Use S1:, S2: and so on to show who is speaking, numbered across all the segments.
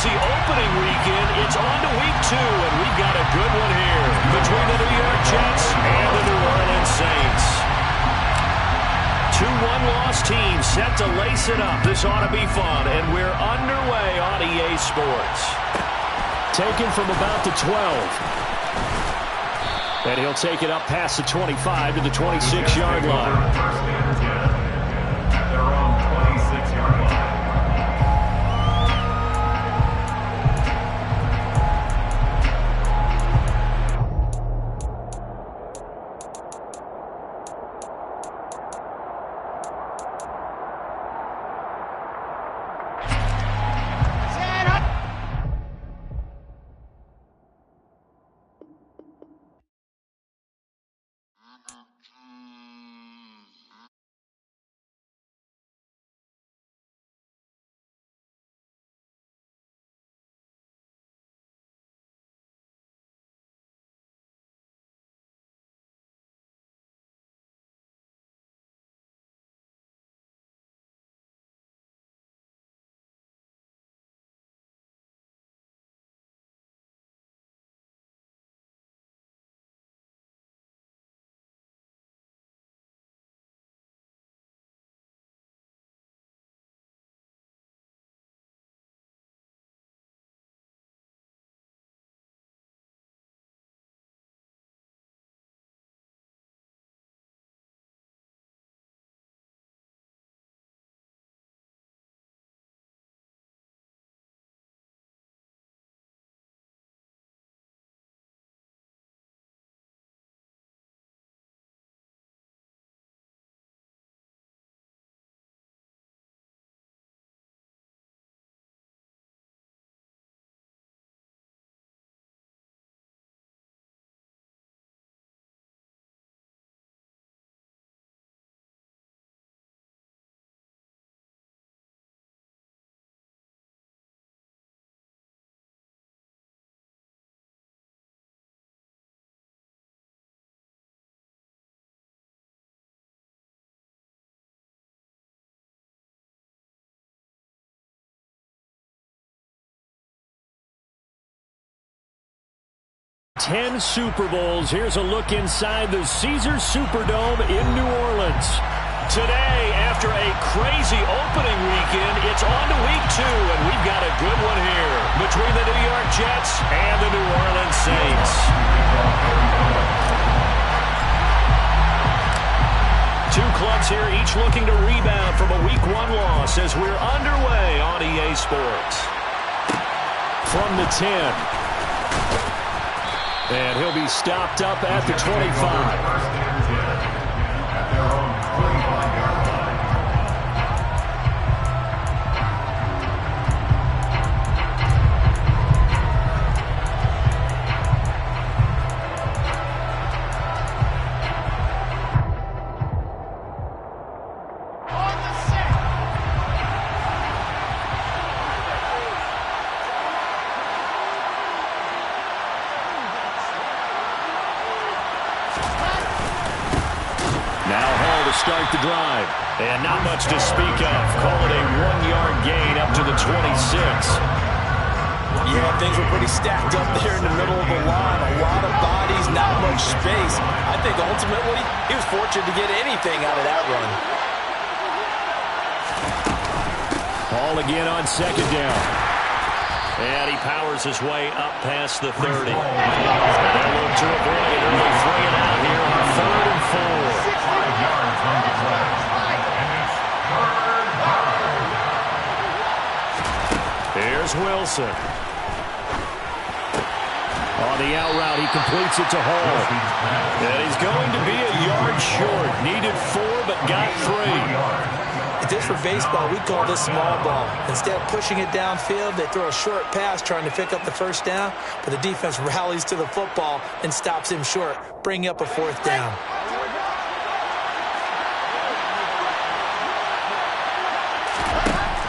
S1: crazy opening weekend, it's on to week 2, and we've got a good one here between the New York Jets and the New Orleans Saints. 2 one-loss teams set to lace it up. This ought to be fun, and we're underway on EA Sports. Taken from about the 12. And he'll take it up past the 25 to the 26-yard line. Ten Super Bowls. Here's a look inside the Caesars Superdome in New Orleans. Today, after a crazy opening weekend, it's on to week 2, and we've got a good one here between the New York Jets and the New Orleans Saints. Two clubs here, each looking to rebound from a week 1 loss as we're underway on EA Sports. From the 10. And he'll be stopped up at the 25. Start the drive. And not much to speak of. Call it a 1-yard gain up to the 26.
S2: Yeah, things were pretty stacked up there in the middle of the line. A lot of bodies, not much space. I think ultimately he was fortunate to get anything out of that run.
S1: Ball again on 2nd down. And he powers his way up past the 30. They'll look to avoid it early, throwing it out here on 3rd and 4. Here's Wilson. On the out route, he completes it to Hall. And he's going to be a yard short. Needed 4, but got 3.
S2: If this were baseball, we'd call this small ball. Instead of pushing it downfield, they throw a short pass trying to pick up the 1st down, but the defense rallies to the football and stops him short, bringing up a 4th down.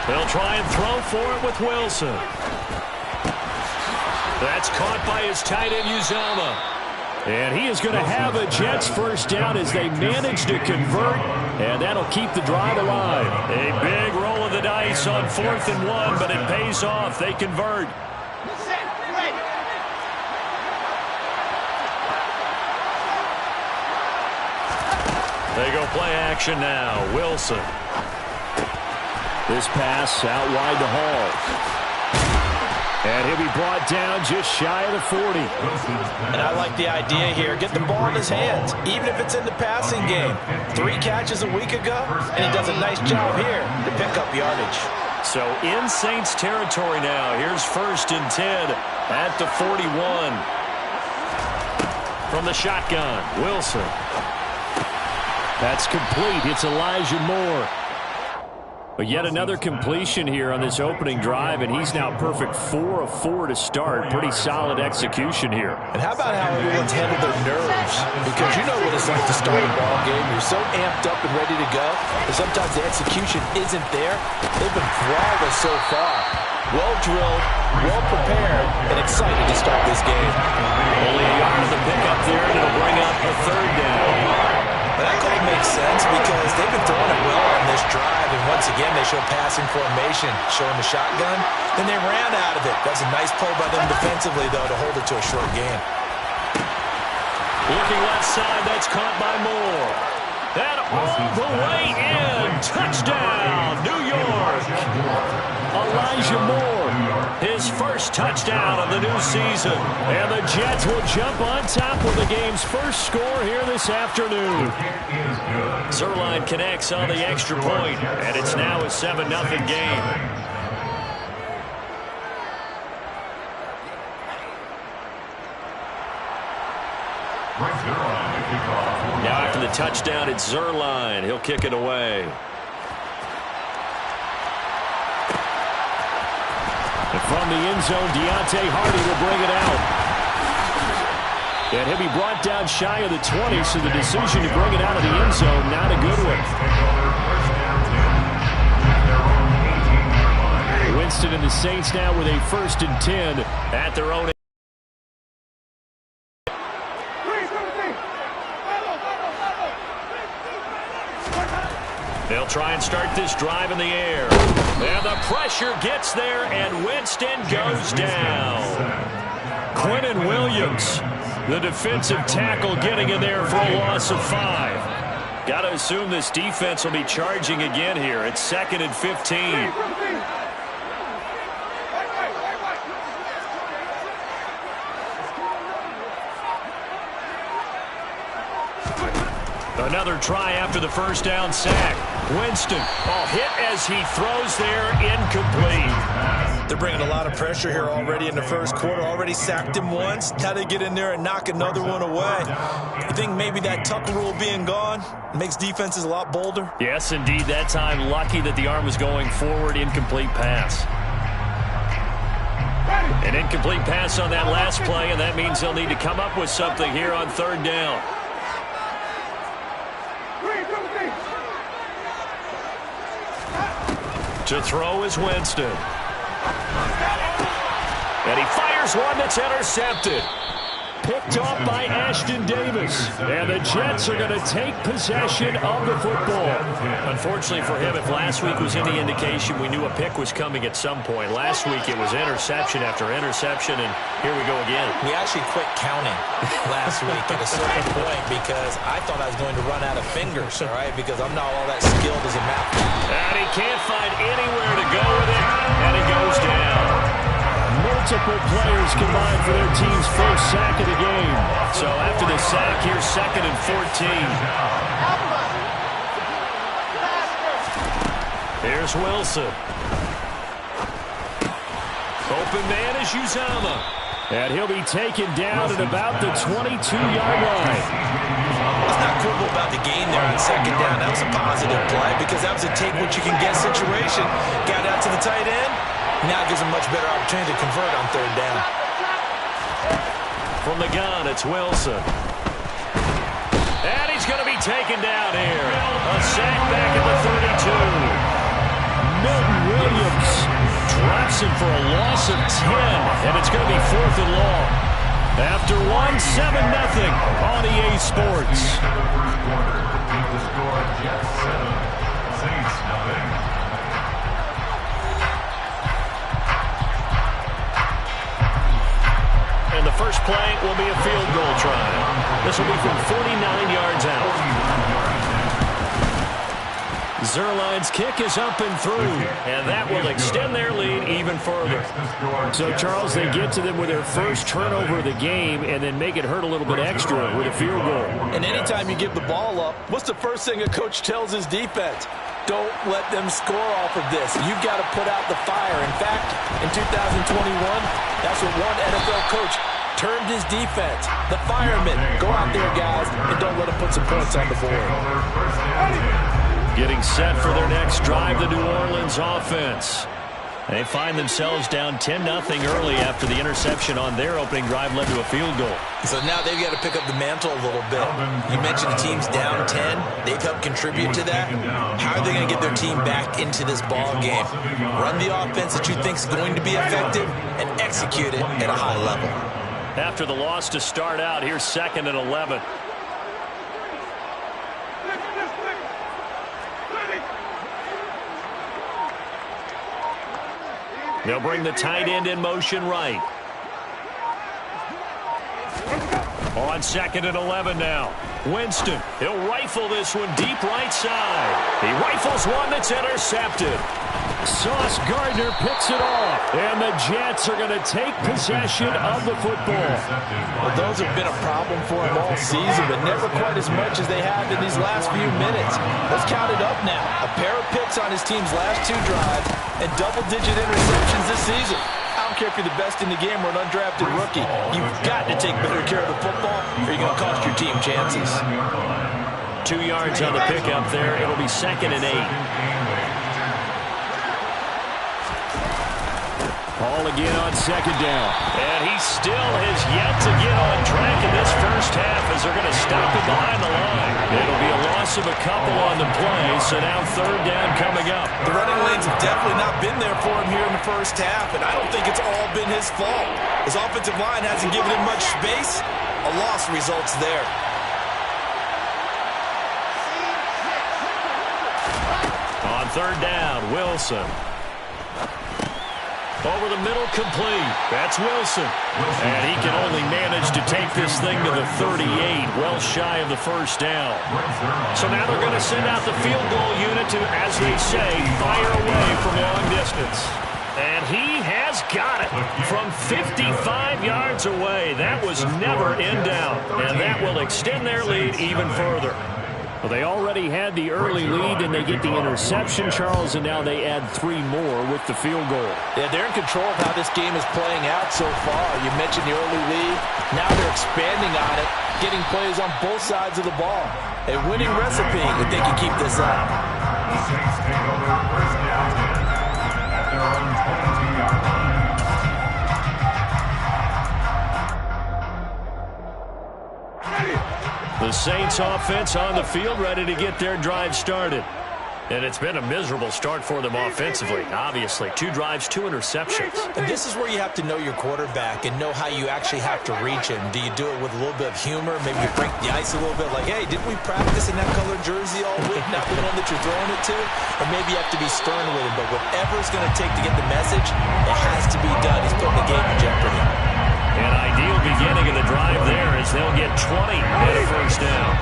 S1: They'll try and throw for it with Wilson. That's caught by his tight end, Uzama. And he is going to have a Jets 1st down as they manage to convert, and that'll keep the drive alive. A big roll rolling the dice on 4th and 1, but it pays off. They convert. They go play action now. Wilson. This pass out wide to Hall. And he'll be brought down just shy of the 40.
S2: And I like the idea here. Get the ball in his hands, even if it's in the passing game. 3 catches a week ago, and he does a nice job here to pick up yardage.
S1: So in Saints territory now. Here's 1st and 10 at the 41. From the shotgun, Wilson. That's complete. It's Elijah Moore. But yet another completion here on this opening drive, and he's now perfect 4 of 4 to start. Pretty solid execution here.
S2: And how about how everyone's handled their nerves? Because you know what it's like to start a ball game. You're so amped up and ready to go, but sometimes the execution isn't there. They've been flawless so far. Well-drilled, well-prepared, and excited to start this game.
S1: Only a yard of the pickup there, and it'll bring up a 3rd down.
S2: That call makes sense because they've been throwing it well on this drive, and once again they show passing formation, showing the shotgun. Then they ran out of it. That's a nice play by them defensively, though, to hold it to a short gain.
S1: Looking left side, that's caught by Moore. And all the way in. Touchdown, New York. Elijah Moore, his first touchdown of the new season. And the Jets will jump on top with the game's first score here this afternoon. Zerline connects on the extra point, and it's now a 7-0 game. Now after the touchdown, it's Zerline. He'll kick it away. And from the end zone, Deontay Hardy will bring it out. And he'll be brought down shy of the 20, so the decision to bring it out of the end zone, not a good one. Winston and the Saints now with a 1st and 10 at their own. They'll try and start this drive in the air. And the pressure gets there, and Winston goes down. Quentin Williams, the defensive tackle, getting in there for a loss of 5. Got to assume this defense will be charging again here. It's 2nd and 15. Another try after the 1st down sack. Winston, hit as he throws there, incomplete.
S2: They're bringing a lot of pressure here already in the first quarter. Already sacked him once. Now they get in there and knock another one away. You think maybe that tuck rule being gone makes defenses a lot bolder?
S1: Yes, indeed. That time, lucky that the arm was going forward. Incomplete pass. An incomplete pass on that last play, and that means they'll need to come up with something here on 3rd down. To throw is Winston. And he fires one that's intercepted. Picked off by Ashton Davis. And the Jets are going to take possession of the football. Unfortunately for him, if last week was any indication, we knew a pick was coming at some point. Last week it was interception after interception, and here we go again.
S2: We actually quit counting last week at a certain point because I thought I was going to run out of fingers, all right, because I'm not all that skilled as a math guy.
S1: And he can't find anywhere to go with it, and he goes down. Multiple players combined for their team's first sack of the game. So after the sack, here's 2nd and 14. Here's Wilson. Open man is Uzama. And he'll be taken down at about the 22-yard line.
S2: Let's not quibble about the gain there on 2nd down. That was a positive play because that was a take-what-you-can-get situation. Got out to the tight end. Now it gives him much better opportunity to convert on 3rd down.
S1: From the gun, it's Wilson. And he's going to be taken down here. A sack back at the 32. Milton Williams drops him for a loss of 10. And it's going to be 4th and long. After 1-7-0 on EA Sports. And the first play will be a field goal try. This will be from 49 yards out. Zuerlein's kick is up and through, and that will extend their lead even further. So, Charles, they get to them with their first turnover of the game and then make it hurt a little bit extra with a field goal.
S2: And anytime you give the ball up, what's the first thing a coach tells his defense? Don't let them score off of this. You've got to put out the fire. In fact, in 2021, that's what one NFL coach termed his defense. The firemen. Go out there, guys, and don't let them put some points on the board.
S1: Getting set for their next drive, the New Orleans offense. They find themselves down 10-0 early after the interception on their opening drive led to a field goal.
S2: So now they've got to pick up the mantle a little bit. You mentioned the team's down 10. They've helped contribute to that. How are they going to get their team back into this ball game? Run the offense that you think is going to be effective and execute it at a high level.
S1: After the loss to start out, here's 2nd and 11. They'll bring the tight end in motion right. On 2nd and 11 now. Winston, he'll rifle this one deep right side. He rifles one that's intercepted. Sauce Gardner picks it off, and the Jets are going to take possession of the football.
S2: Well, those have been a problem for him all season, but never quite as much as they have in these last few minutes. Let's count it up now. A pair of picks on his team's last 2 drives and double-digit interceptions this season. I don't care if you're the best in the game or an undrafted rookie. You've got to take better care of the football or you're going to cost your team chances.
S1: 2 yards on the pickup there. It'll be 2nd and 8. Paul again on 2nd down. And he still has yet to get on track in this first half as they're going to stop him behind the line. It'll be a loss of a couple on the play, so now 3rd down coming up.
S2: The running lanes have definitely not been there for him here in the first half, and I don't think it's all been his fault. His offensive line hasn't given him much space. A loss results there.
S1: On 3rd down, Wilson. Over the middle, complete. That's Wilson. And he can only manage to take this thing to the 38, well shy of the first down. So now they're going to send out the field goal unit to, as they say, fire away from long distance. And he has got it from 55 yards away. That was never in doubt. And that will extend their lead even further. Well, they already had the early lead, and they get the interception, Charles, and now they add 3 more with the field goal.
S2: Yeah, they're in control of how this game is playing out so far. You mentioned the early lead. Now they're expanding on it, getting plays on both sides of the ball. A winning recipe if they can keep this up.
S1: The Saints offense on the field, ready to get their drive started. And it's been a miserable start for them offensively, obviously. 2 drives, 2 interceptions.
S2: And this is where you have to know your quarterback and know how you actually have to reach him. Do you do it with a little bit of humor? Maybe you break the ice a little bit like, hey, didn't we practice in that colored jersey all week, not the one that you're throwing it to? Or maybe you have to be stern with him. But whatever it's going to take to get the message, it has to be done. He's putting the game in jeopardy.
S1: An ideal beginning of the drive there as they'll get 20 at a first down.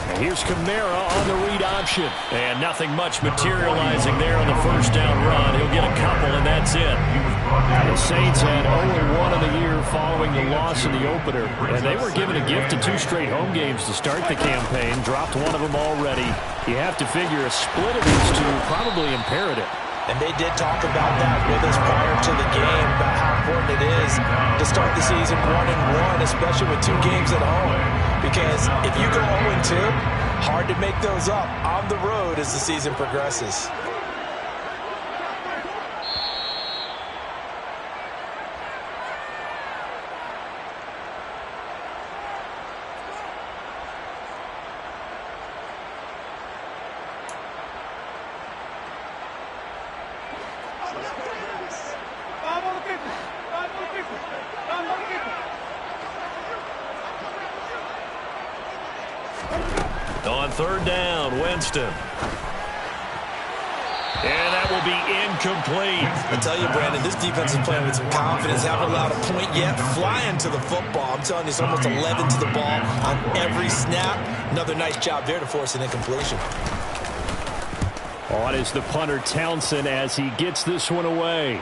S1: And here's Kamara on the read option. And nothing much materializing there on the first down run. He'll get a couple, and that's it. The Saints had 0-1 in the year following the loss in the opener. And they were given a gift of 2 straight home games to start the campaign. Dropped one of them already. You have to figure a split of these 2 probably imperative.
S2: And they did talk about that with us prior to the game, about how important it is to start the season 1-1, especially with 2 games at home. Because if you go 0-2, hard to make those up on the road as the season progresses.
S1: On 3rd down, Winston. And that will will be incomplete.
S2: I tell you, Brandon, this defense is playing with some confidence. Haven't allowed a point yet. Flying to the football. I'm telling you, it's almost 11 to the ball on every snap. Another nice job there to force an incompletion.
S1: On is the punter, Townsend, as he gets this one away.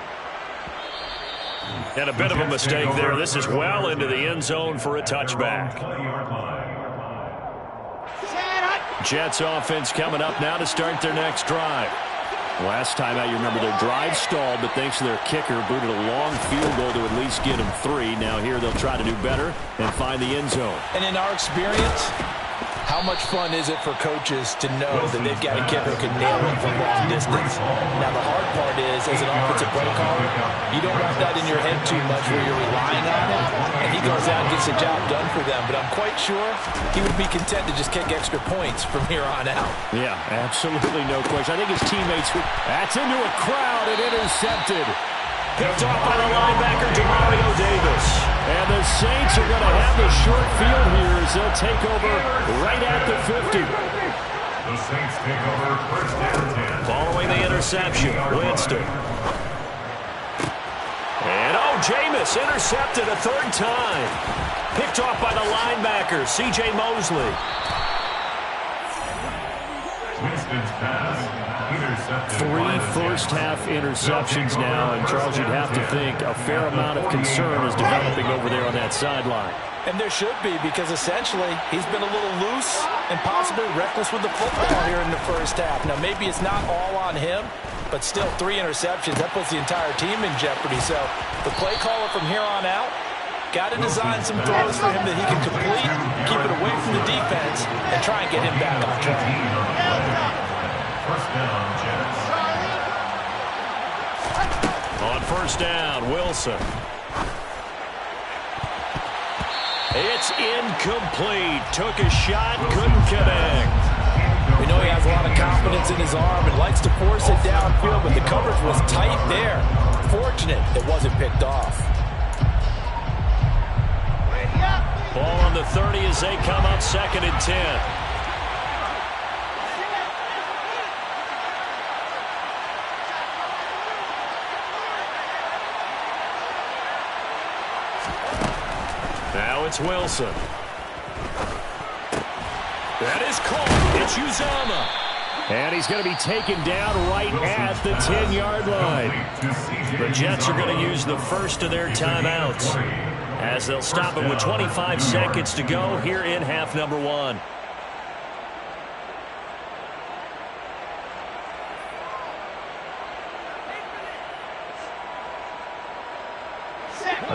S1: And a bit of a mistake there. This is well into the end zone for a touchback. Jets offense coming up now to start their next drive. Last time out, you remember their drive stalled, but thanks to their kicker, booted a long field goal to at least get them 3. Now here they'll try to do better and find the end zone.
S2: And in our experience, how much fun is it for coaches to know that they've got a kicker who can nail it from long distance? Now, the hard part is, as an offensive play caller, you don't want that in your head too much where you're relying on him, and he goes out and gets the job done for them. But I'm quite sure he would be content to just kick extra points from here on out.
S1: Yeah, absolutely no question. I think his teammates would... That's into a crowd and intercepted. Picked off by the linebacker, Demario Davis. And the Saints are going to have the short field here as they'll take over right at the 50.
S3: The Saints take over first and 10.
S1: Following the interception, Winston. And Jameis intercepted a third time. Picked off by the linebacker, C.J. Mosley.
S3: Winston's pass.
S1: 3 first-half interceptions now, and Charles, you'd have to think a fair amount of concern is developing over there on that sideline.
S2: And there should be, because essentially he's been a little loose and possibly reckless with the football here in the first half. Now, maybe it's not all on him, but still 3 interceptions. That puts the entire team in jeopardy. So the play caller from here on out got to design some throws for him that he can complete, keep it away from the defense, and try and get him back on track.
S3: First down, Jets.
S1: On first down, Wilson. It's incomplete. Took a shot, couldn't connect.
S2: We know he has a lot of confidence in his arm and likes to force it downfield, but the coverage was tight there. Fortunate it wasn't picked off.
S1: Ball on the 30 as they come up 2nd and 10. Now it's Wilson. That is caught. It's Uzomah. And he's going to be taken down right at the 10-yard line. The Jets are going to use the first of their timeouts as they'll stop it with 25 seconds to go here in half number 1.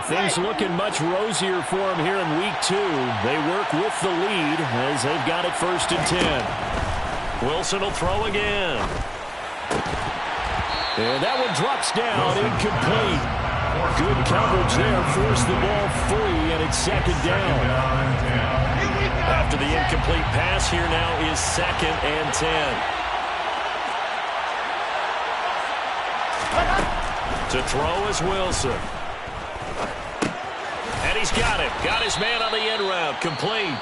S1: Things looking much rosier for him here in week 2. They work with the lead as they've got it 1st and 10. Wilson will throw again. And that one drops down, incomplete. Good coverage there, forced the ball free, and it's 2nd down. After the incomplete pass, here now is 2nd and 10. To throw is Wilson. And he's got it. Got his man on the end route. Complete.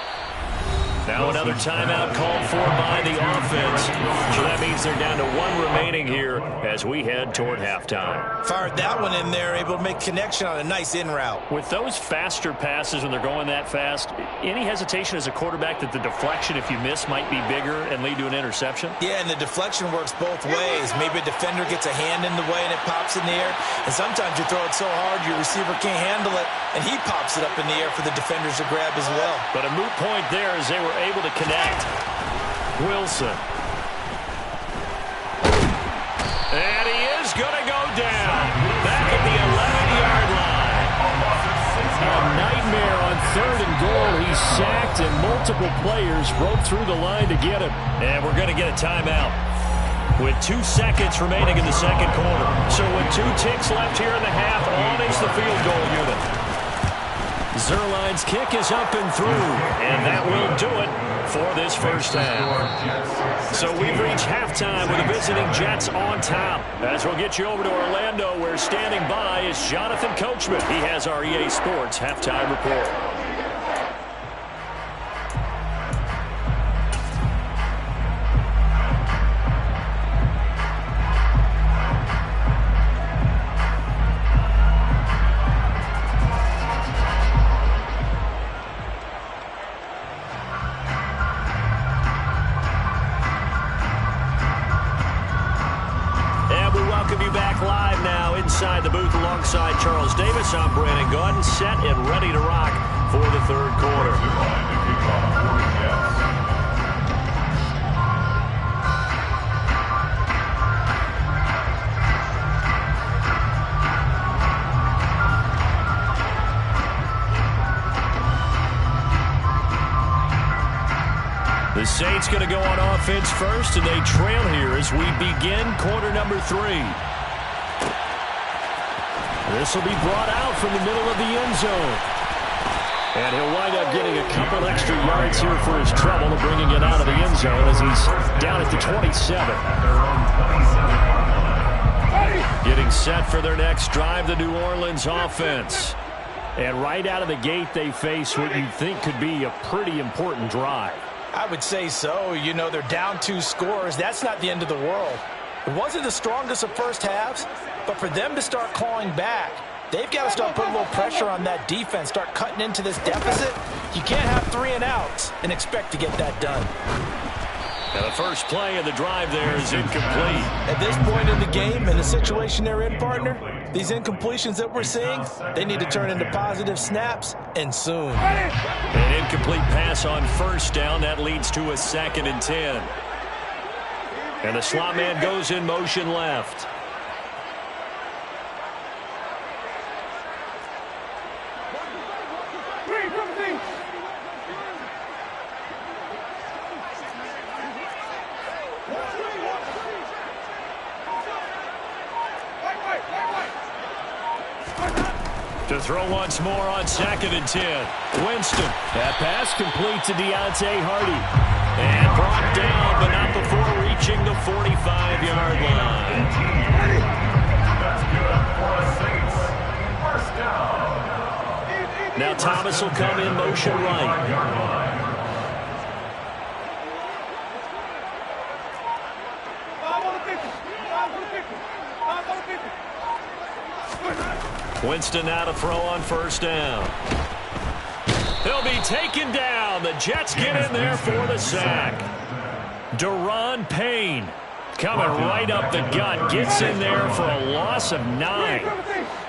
S1: Now another timeout called for by the offense. So that means they're down to 1 remaining here as we head toward halftime.
S2: Fired that one in there, able to make connection on a nice in route.
S1: With those faster passes when they're going that fast, any hesitation as a quarterback that the deflection, if you miss, might be bigger and lead to an interception?
S2: Yeah, and the deflection works both ways. Maybe a defender gets a hand in the way and it pops in the air. And sometimes you throw it so hard your receiver can't handle it, and he pops it up in the air for the defenders to grab as well.
S1: But a moot point there as they were able to connect. Wilson. And he is going to go down. Back at the 11-yard line. A nightmare on 3rd and goal. He's sacked and multiple players broke through the line to get him. And we're going to get a timeout with 2 seconds remaining in the 2nd quarter. So with 2 ticks left here in the half, on is the field goal unit. Zerline's kick is up and through, and that will do it for this first half. So we've reached halftime with the visiting Jets on top. As we'll get you over to Orlando, where standing by is Jonathan Coachman. He has our EA Sports halftime report. back live now inside the booth alongside Charles Davis. I'm Brandon Gaudin, set and ready to rock for the third quarter. The Saints going to go on offense first, and they trail here as we begin quarter number 3. This will be brought out from the middle of the end zone. And he'll wind up getting a couple extra yards here for his trouble, bringing it out of the end zone as he's down at the 27. Getting set for their next drive, the New Orleans offense. And right out of the gate, they face what you'd think could be a pretty important drive.
S2: I would say so. You know, they're down 2 scores. That's not the end of the world. It wasn't the strongest of first halves, but for them to start clawing back, they've got to start putting a little pressure on that defense, start cutting into this deficit. You can't have 3 and outs and expect to get that done.
S1: Now the first play of the drive there is incomplete.
S2: At this point in the game, in the situation they're in, partner, these incompletions that we're seeing, they need to turn into positive snaps, and soon.
S1: An incomplete pass on first down. That leads to a 2nd and 10. And the slot man goes in motion left. To throw once more on 2nd and 10. Winston. That pass complete to Deontay Hardy. And brought down, but not before reaching the 45-yard line.
S3: That's good for the Saints. First down.
S1: Now Thomas will come in motion right. Winston now to throw on first down. He'll be taken down. The Jets get in there for the sack. Daron Payne coming right up the gut. Gets in there for a loss of 9.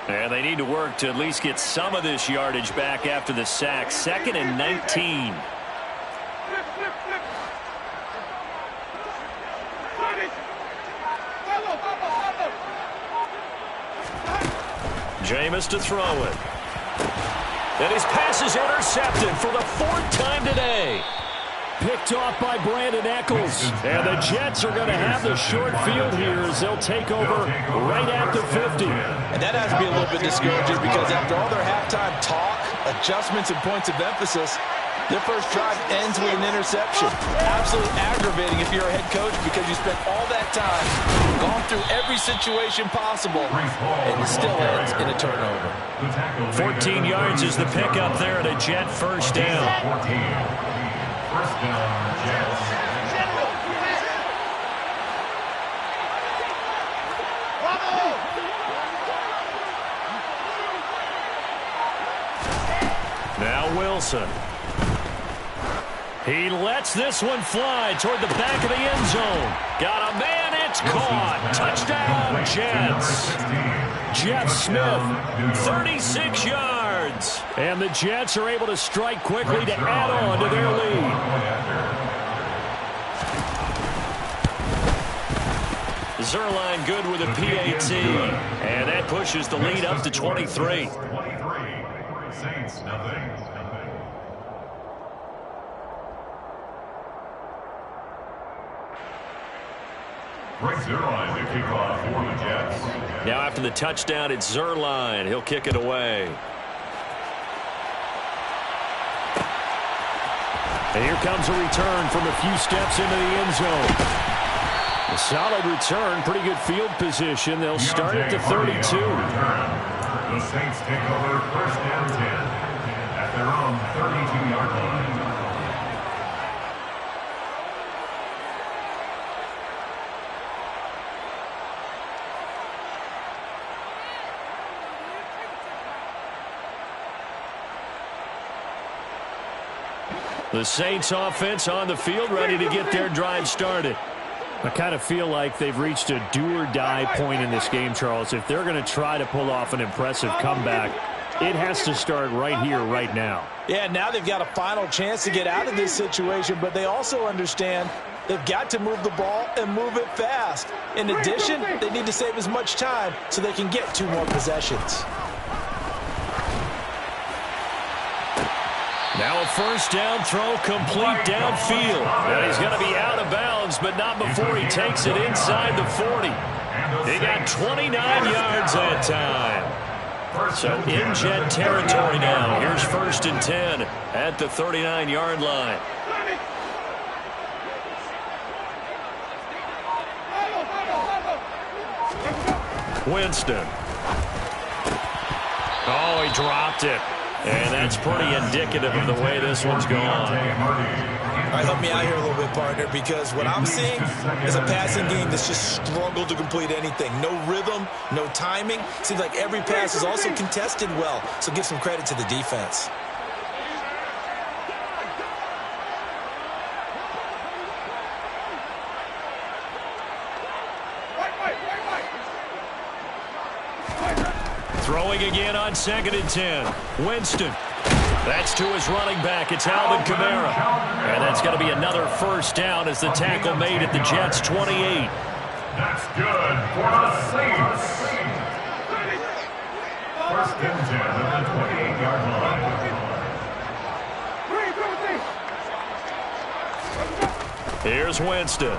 S1: And they need to work to at least get some of this yardage back after the sack. 2nd and 19. Jameis to throw it. And his pass is intercepted for the 4th time today. Picked off by Brandon Eccles. And the Jets are going to have the short field here as they'll take over right at the 50.
S2: And that has to be a little bit discouraging because after all their halftime talk, adjustments, and points of emphasis, their first drive ends with an interception. Absolutely aggravating if you're a head coach because you spent all that time, gone through every situation possible, and it still ends in a turnover.
S1: 14 yards is the pickup there at a Jet first down.
S3: First down, Jets.
S1: Now Wilson. He lets this one fly toward the back of the end zone. Got a man, it's caught. Touchdown, Jets. Jeff Smith, 36 yards. And the Jets are able to strike quickly to add on to their lead. Zerline good with a PAT. And that pushes the lead up to 23.
S3: Saints, nothing. Zerline to kick off for the Jets.
S1: Now after the touchdown, it's Zerline. He'll kick it away. And here comes a return from a few steps into the end zone. A solid return, pretty good field position. They'll start at the 32.
S3: The Saints take over first and 10 at their own 32-yard line.
S1: The Saints offense on the field ready to get their drive started. I kind of feel like they've reached a do-or-die point in this game, Charles. If they're going to try to pull off an impressive comeback, it has to start right here, right now.
S2: Yeah, now they've got a final chance to get out of this situation, but they also understand they've got to move the ball and move it fast. In addition, they need to save as much time so they can get 2 more possessions.
S1: Now a first down throw complete downfield. And he's going to be out of bounds, but not before he takes it inside the 40. He got 29 yards that time. So in Jet territory now. Here's 1st and 10 at the 39-yard line. Winston. Oh, he dropped it. And that's pretty indicative of the way this one's gone.
S2: All right, help me out here a little bit, partner, because what I'm seeing is a passing game that's just struggled to complete anything. No rhythm, no timing. Seems like every pass is also contested well, so give some credit to the defense.
S1: Throwing again on 2nd and 10. Winston. That's to his running back. It's Alvin Kamara. And that's going to be another first down as the tackle made at the Jets' 28.
S3: That's good for the Saints. 1st and 10 at the 28-yard line.
S1: Here's Winston.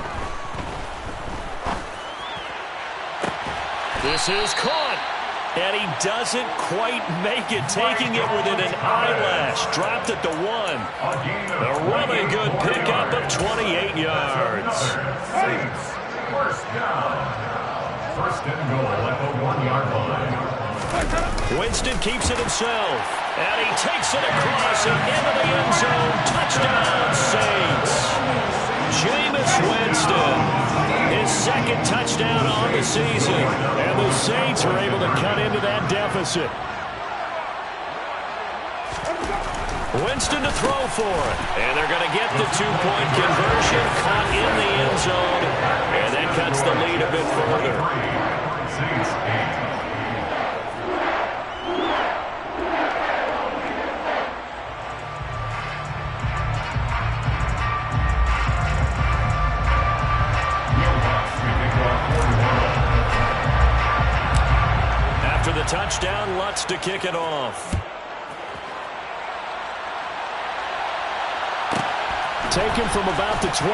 S1: This is caught. And he doesn't quite make it, taking it within an eyelash. Dropped at the 1. A really good pickup of 28 yards.
S3: Saints, first down. 1st and goal at the 1-yard line.
S1: Winston keeps it himself. And he takes it across and into the end zone. Touchdown, Saints. Jameis Winston. His 2nd touchdown on the season. And the Saints are able to cut into that deficit. Winston to throw for it. And they're going to get the 2-point conversion. Caught in the end zone. And that cuts the lead a bit further.
S3: Saints 8.
S1: The touchdown, Lutz to kick it off. Taken from about the 12.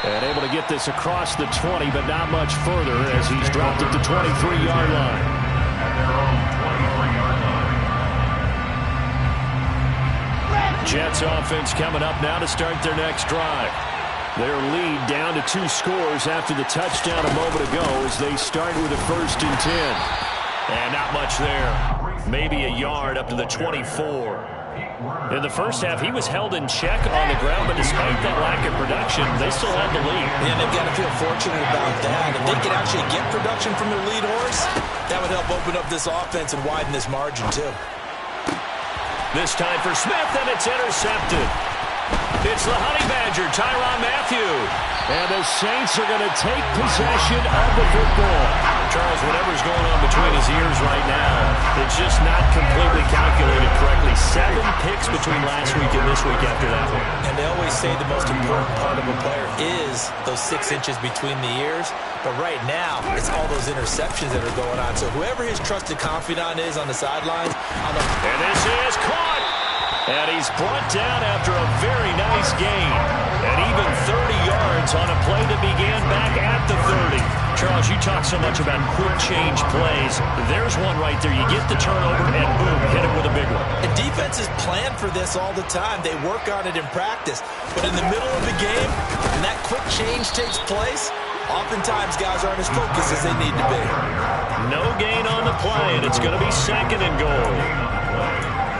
S1: And able to get this across the 20, but not much further as he's dropped at the 23-yard line.
S3: At their own 23-yard line.
S1: Jets offense coming up now to start their next drive. Their lead down to 2 scores after the touchdown a moment ago as they start with a 1st and 10. And not much there. Maybe a yard up to the 24. In the first half, he was held in check on the ground, but despite that lack of production, they still had the lead.
S2: Yeah, they've got to feel fortunate about that. If they could actually get production from their lead horse, that would help open up this offense and widen this margin, too.
S1: This time for Smith, and it's intercepted. It's the Honey Badger, Tyrann Mathieu. And the Saints are going to take possession of the football. Charles, whatever's going on between his ears right now, it's just not completely calculated correctly. 7 picks between last week and this week after that one.
S2: And they always say the most important part of a player is those 6 inches between the ears. But right now, it's all those interceptions that are going on. So whoever his trusted confidant is on the sidelines.
S1: And this is caught. And he's brought down after a very nice gain. And even 30 yards on a play that began back at the 30. Charles, you talk so much about quick change plays. There's one right there. You get the turnover and boom, hit it with a big one.
S2: And defenses plan for this all the time. They work on it in practice. But in the middle of the game, when that quick change takes place, oftentimes guys aren't as focused as they need to be.
S1: No gain on the play, and it's going to be 2nd and goal.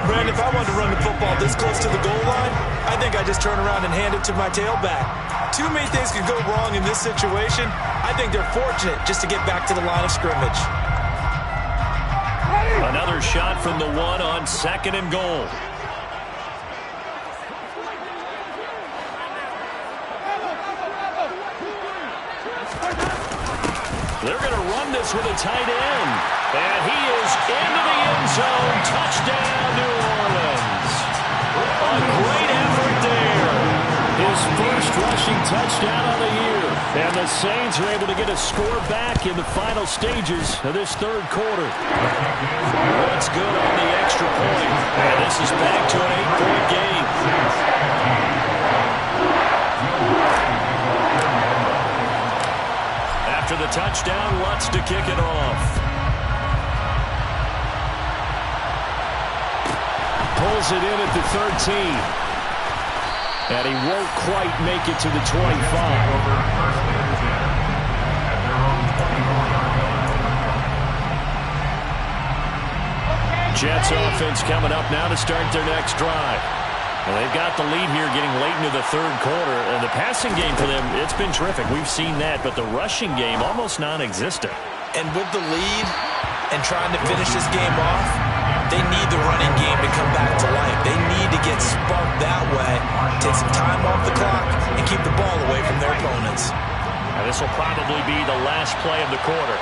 S2: Brandon, if I wanted to run the football this close to the goal line, I think I just turn around and hand it to my tailback. Too many things could go wrong in this situation. I think they're fortunate just to get back to the line of scrimmage.
S1: Another shot from the 1 on 2nd and goal. They're going to run this with a tight end. And he is into the end zone. Touchdown, New Orleans. A great effort there. His first rushing touchdown of the year. And the Saints are able to get a score back in the final stages of this third quarter. What's good on the extra point. And this is back to an 8-point game. After the touchdown, Lutz to kick it off. Pulls it in at the 13. And he won't quite make it to the 25. Jets offense coming up now to start their next drive. Well, they've got the lead here getting late into the third quarter. And the passing game for them, it's been terrific. We've seen that. But the rushing game, almost non-existent.
S2: And with the lead and trying to finish this game off, they need the running game to come back to life. They need to get sparked that way, take some time off the clock, and keep the ball away from their opponents.
S1: And this will probably be the last play of the quarter.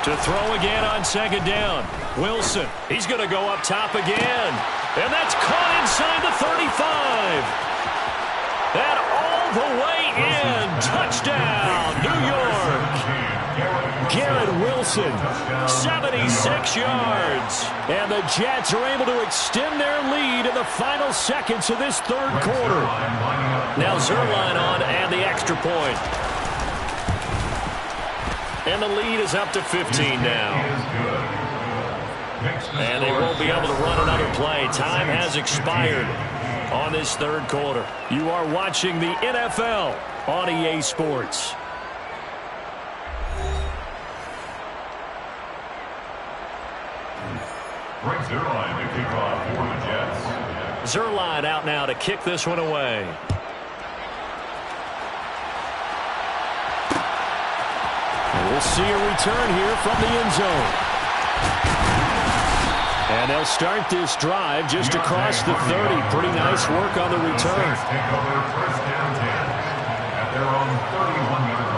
S1: To throw again on second down. Wilson, he's going to go up top again. And that's caught inside the 35. And all the way in. Touchdown, New York. Garrett Wilson, 76 yards. And the Jets are able to extend their lead in the final seconds of this third quarter. Now Zerline on and the extra point. And the lead is up to 15 now. And they won't be able to run another play. Time has expired on this third quarter. You are watching the NFL on EA Sports.
S3: Zerline to kick off for the Jets.
S1: Zerline out now to kick this one away. We'll see a return here from the end zone. And they'll start this drive just across the 30. Pretty nice work on the return.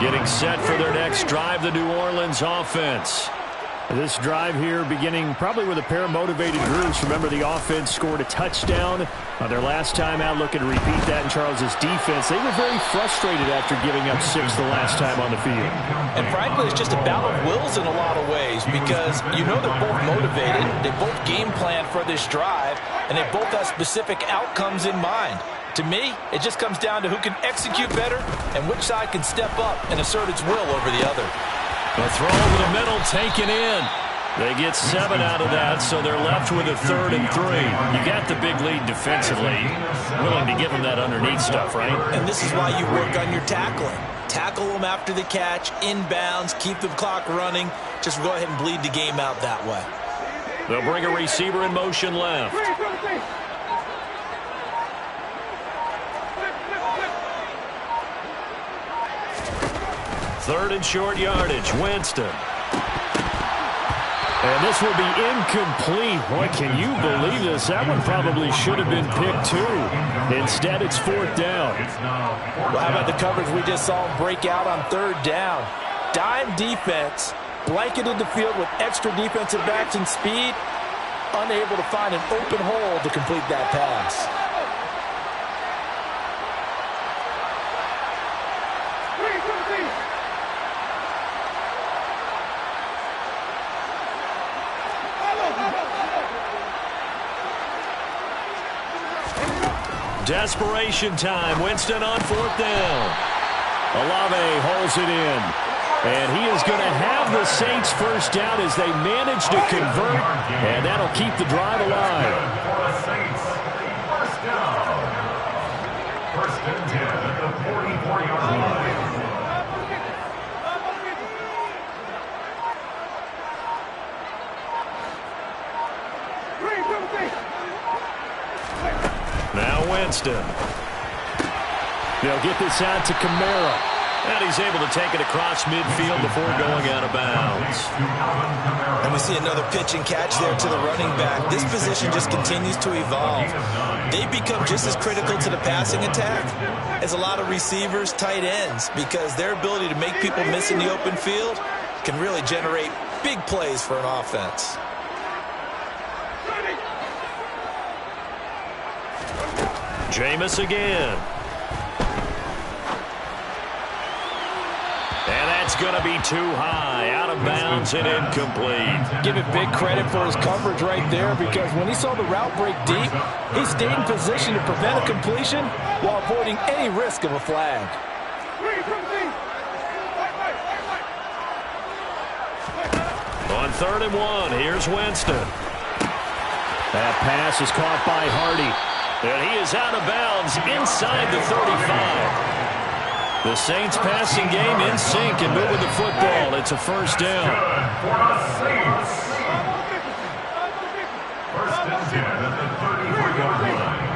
S1: Getting set for their next drive, the New Orleans offense. This drive here beginning probably with a pair of motivated groups. Remember, the offense scored a touchdown their last time out. Looking to repeat that in Charles's defense. They were very frustrated after giving up 6 the last time on the field.
S2: And frankly, it's just a battle of wills in a lot of ways because you know they're both motivated. They both game plan for this drive, and they both have specific outcomes in mind. To me, it just comes down to who can execute better and which side can step up and assert its will over the other.
S1: The throw over the middle taken in. They get 7 out of that, so they're left with a 3rd and 3. You got the big lead defensively. Willing to give them that underneath stuff, right?
S2: And this is why you work on your tackling. Tackle them after the catch, inbounds, keep the clock running. Just go ahead and bleed the game out that way.
S1: They'll bring a receiver in motion left. 3rd and short yardage. Winston. And this will be incomplete. Boy, can you believe this? That one probably should have been picked too. Instead, it's 4th down.
S2: Well, how about the coverage we just saw break out on 3rd down? Dime defense, blanketed the field with extra defensive backs and speed, unable to find an open hole to complete that pass.
S1: Desperation time. Winston on 4th down. Olave holds it in. And he is going to have the Saints first down as they manage to convert. And that'll keep the drive alive.
S3: First down. 1st and 10 at the 44-yard line.
S1: Now Winston. They'll get this out to Kamara. And he's able to take it across midfield before going out of bounds.
S2: And we see another pitch and catch there to the running back. This position just continues to evolve. They become just as critical to the passing attack as a lot of receivers, tight ends, because their ability to make people miss in the open field can really generate big plays for an offense.
S1: Jameis again. And that's going to be too high, out of bounds and incomplete.
S4: Give it big credit for his coverage right there, because when he saw the route break deep, he stayed in position to prevent a completion while avoiding any risk of a flag.
S1: On 3rd and 1, here's Winston. That pass is caught by Hardy. And he is out of bounds inside the 35. The Saints passing game in sync and moving the football. It's a first down.
S3: For the Saints. First and 10 at the 33-yard line.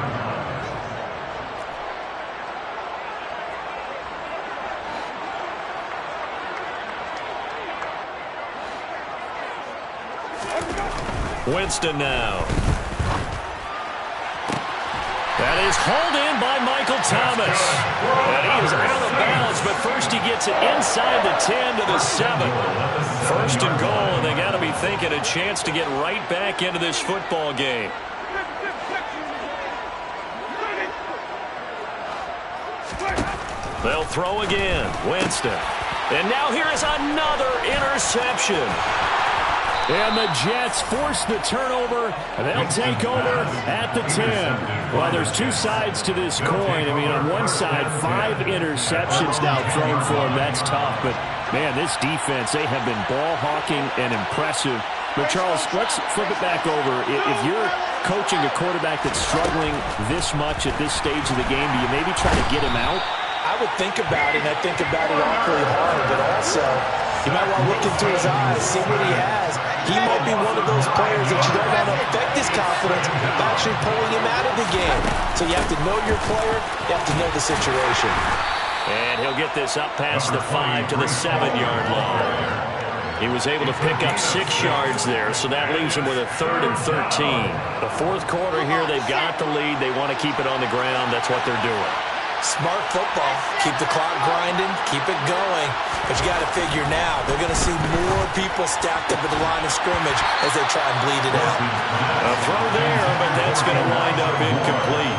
S1: Winston now. That is hauled in by Michael Thomas. And he is out of bounds, but first he gets it inside the 10 to the 7. First and goal, and they got to be thinking a chance to get right back into this football game. They'll throw again. Winston. And now here is another interception. And the Jets force the turnover, and they'll take over at the 10. Well, there's two sides to this coin. I mean, on one side, 5 interceptions now thrown for them. That's tough. But, man, this defense, they have been ball hawking and impressive. But, Charles, let's flip it back over. If you're coaching a quarterback that's struggling this much at this stage of the game, do you maybe try to get him out?
S2: I would think about it, and I think about it awfully hard, but also you might want to look into his eyes, see what he has. He might be one of those players that you don't want to affect his confidence by actually pulling him out of the game. So you have to know your player, you have to know the situation.
S1: And he'll get this up past the 5 to the 7-yard line. He was able to pick up 6 yards there, so that leaves him with a 3rd and 13. The fourth quarter here, they've got the lead. They want to keep it on the ground. That's what they're doing.
S2: Smart football. Keep the clock grinding. Keep it going. But you got to figure now, they're going to see more people stacked up at the line of scrimmage as they try and bleed it out.
S1: A throw there, but that's going to wind up incomplete.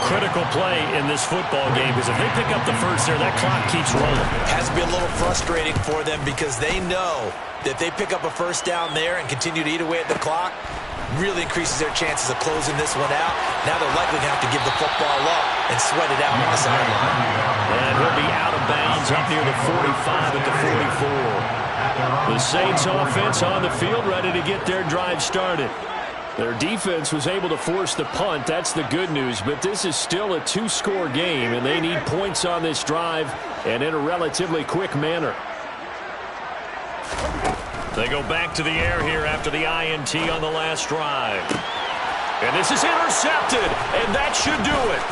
S1: Critical play in this football game, because if they pick up the first there, that clock keeps rolling.
S2: Has to be a little frustrating for them, because they know that if they pick up a first down there and continue to eat away at the clock, really increases their chances of closing this one out. Now they're likely going to have to give the football up and sweat it out on the sideline.
S1: And he'll be out of bounds up near the 45 at the 44. The Saints offense on the field ready to get their drive started. Their defense was able to force the punt. That's the good news. But this is still a 2-score game, and they need points on this drive and in a relatively quick manner. They go back to the air here after the INT on the last drive. And this is intercepted, and that should do it.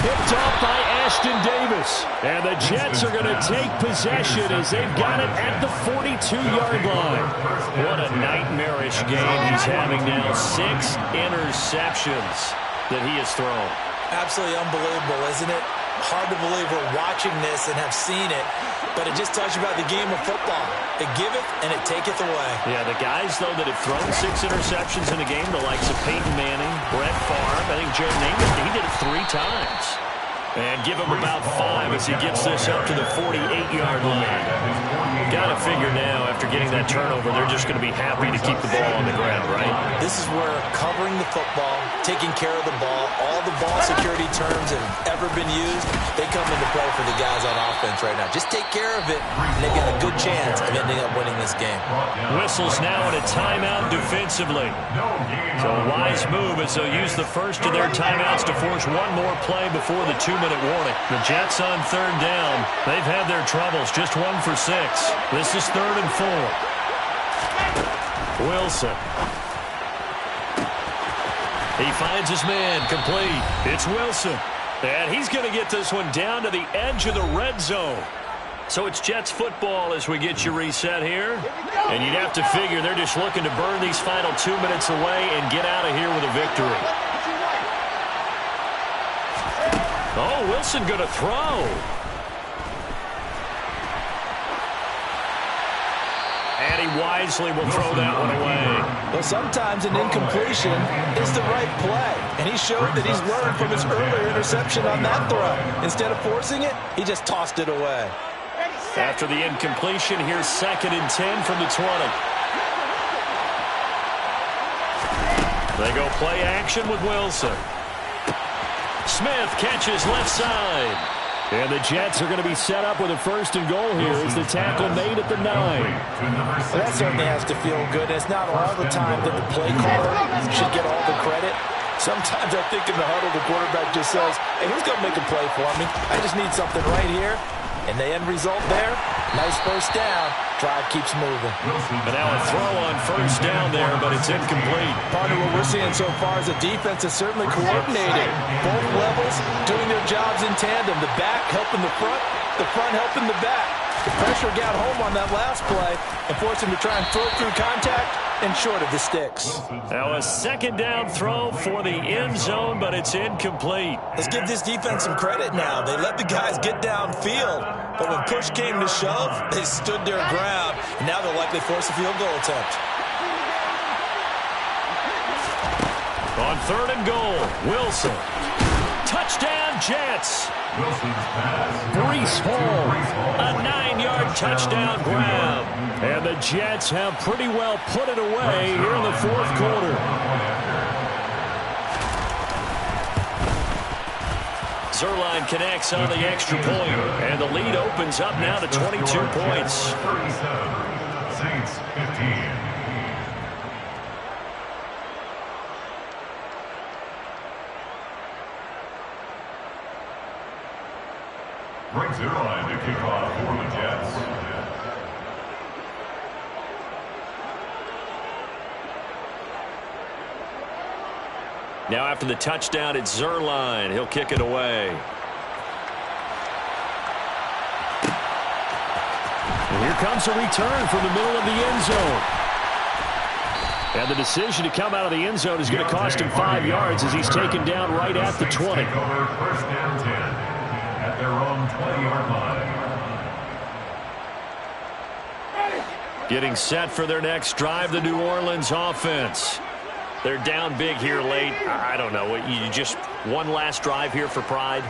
S1: Picked off by Ashton Davis. And the Jets are going to take possession as they've got it at the 42-yard line. What a nightmarish game he's having now. 6 interceptions that he has thrown.
S2: Absolutely unbelievable, isn't it? Hard to believe we're watching this and have seen it, but it just tells you about the game of football. It giveth and it taketh away.
S1: Yeah, the guys, though, that have thrown 6 interceptions in a game, the likes of Peyton Manning, Brett Favre, I think Joe Namath, he did it 3 times. And give him about 5 as he gets this up to the 48-yard line. Got to figure now, after getting that turnover, they're just going to be happy to keep the ball on the ground, right?
S2: This is where covering the football, taking care of the ball, all the ball security terms that have ever been used, they come into play for the guys on offense right now. Just take care of it, and they've got a good chance of ending up winning this game.
S1: Whistles now at a timeout defensively. So a wise move as they'll use the first of their timeouts to force one more play before the 2-minute warning. The Jets on 3rd down. They've had their troubles, just 1 for 6. This is 3rd and 4. Wilson. He finds his man, complete. It's Wilson. And he's going to get this one down to the edge of the red zone. So it's Jets football as we get you reset here. And you'd have to figure they're just looking to burn these final 2 minutes away and get out of here with a victory. Oh, Wilson going to throw. And he wisely will throw that one away.
S4: Well, sometimes an incompletion is the right play. And he showed that he's learned from his earlier interception on that throw. Instead of forcing it, he just tossed it away.
S1: After the incompletion, here's 2nd and 10 from the 20. They go play action with Wilson. Smith catches left side. And the Jets are going to be set up with a 1st and goal here as the tackle made at the 9.
S4: Well, that certainly has to feel good. It's not all the time that the play caller should get all the credit. Sometimes I think in the huddle, the quarterback just says, hey, who's going to make a play for me? I just need something right here. And the end result there, nice 1st down. Drive keeps moving.
S1: And now a throw on 1st down there, but it's incomplete.
S4: Partner, what we're seeing so far is the defense is certainly coordinated. Both levels doing their jobs in tandem. The back helping the front helping the back. The pressure got home on that last play and forced him to try and throw through contact and short of the sticks.
S1: Now a 2nd down throw for the end zone, but it's incomplete.
S2: Let's give this defense some credit now. They let the guys get downfield, but when push came to shove, they stood their ground. And now they'll likely force a field goal attempt.
S1: On 3rd and goal, Wilson. Touchdown, Jets. Breece Hall, a 9-yard touchdown grab. And the Jets have pretty well put it away here in the 4th quarter. Zerline connects on the extra point, and the lead opens up now to 22 points.
S3: 37, Saints 15. Greg Zerline to kick off for the Jets.
S1: Now after the touchdown, it's Zerline. He'll kick it away. And here comes a return from the middle of the end zone. And the decision to come out of the end zone is going to cost him 5 yards as he's taken down right at the 20.
S3: Take over 1st down 10 at their own 20-yard line.
S1: Getting set for their next drive, the New Orleans offense. They're down big here late. I don't know. You just one last drive here for pride?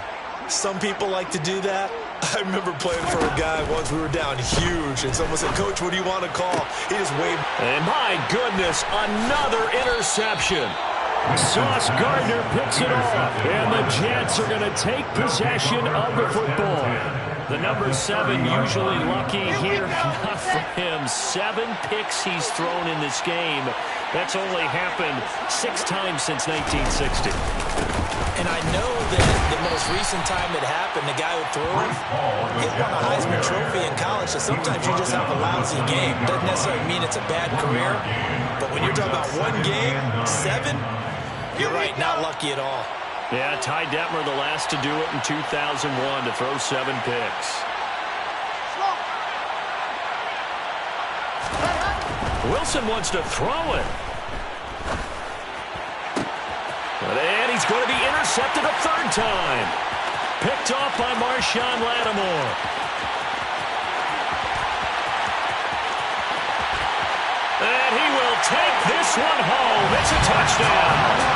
S2: Some people like to do that. I remember playing for a guy once. We were down huge, and someone said, Coach, what do you want to call? He just waved.
S1: And my goodness, another interception. Sauce Gardner picks it off. And the Jets are going to take possession of the football. The number 7 usually lucky here. Not for him. 7 picks he's thrown in this game. That's only happened 6 times since 1960.
S2: And I know that the most recent time it happened, the guy who threw it, he won a Heisman Trophy in college, so sometimes you just have a lousy game. Doesn't necessarily mean it's a bad career, but when you're talking about one game, 7, you're right, not lucky at all.
S1: Yeah, Ty Detmer the last to do it in 2001 to throw 7 picks. Wilson wants to throw it. And he's going to be intercepted a 3rd time. Picked off by Marshawn Lattimore. And he will take this one home. It's a touchdown.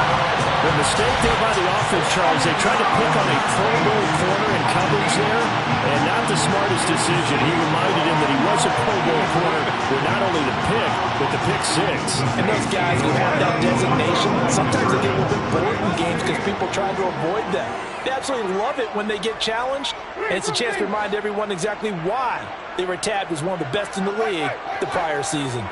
S1: The mistake there by the offense, Charles, they tried to pick on a Pro Bowl corner in coverage there, and not the smartest decision. He reminded him that he was a Pro Bowl corner with not only the pick, but the pick 6.
S4: And those guys who have that designation, sometimes they get a little bit bored in games because people try to avoid them. They absolutely love it when they get challenged, and it's a chance to remind everyone exactly why they were tabbed as one of the best in the league the prior season.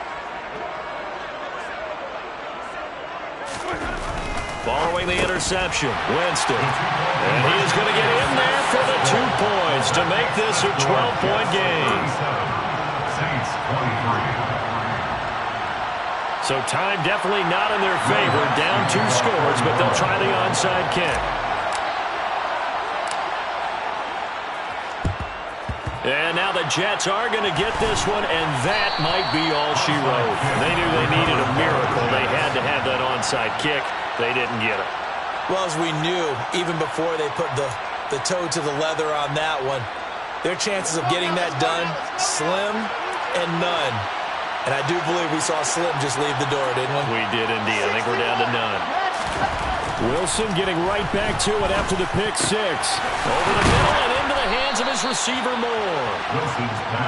S1: Following the interception, Winston. And he is going to get in there for the 2 points to make this a 12-point game.
S3: Saints 23.
S1: So time definitely not in their favor. Down 2 scores, but they'll try the onside kick. And now the the Jets are going to get this one, and that might be all she wrote. They knew they needed a miracle. They had to have that onside kick. They didn't get it.
S2: Well, as we knew, even before they put the toe to the leather on that one, their chances of getting that done, slim and none. And I do believe we saw Slim just leave the door, didn't we?
S1: We did indeed. I think we're down to none. Wilson getting right back to it after the pick six. Over the middle and into the hands of his receiver Moore.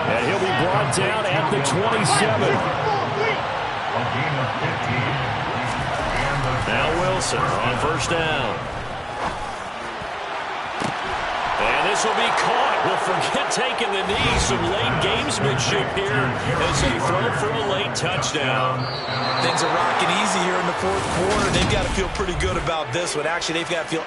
S1: And he'll be brought down at the 27. Now Wilson on first down. And this will be caught. Well, forget taking the knee. Some late gamesmanship here as they throw for a late touchdown.
S2: Things are rocking easy here in the fourth quarter. They've got to feel pretty good about this one. Actually, they've got to feel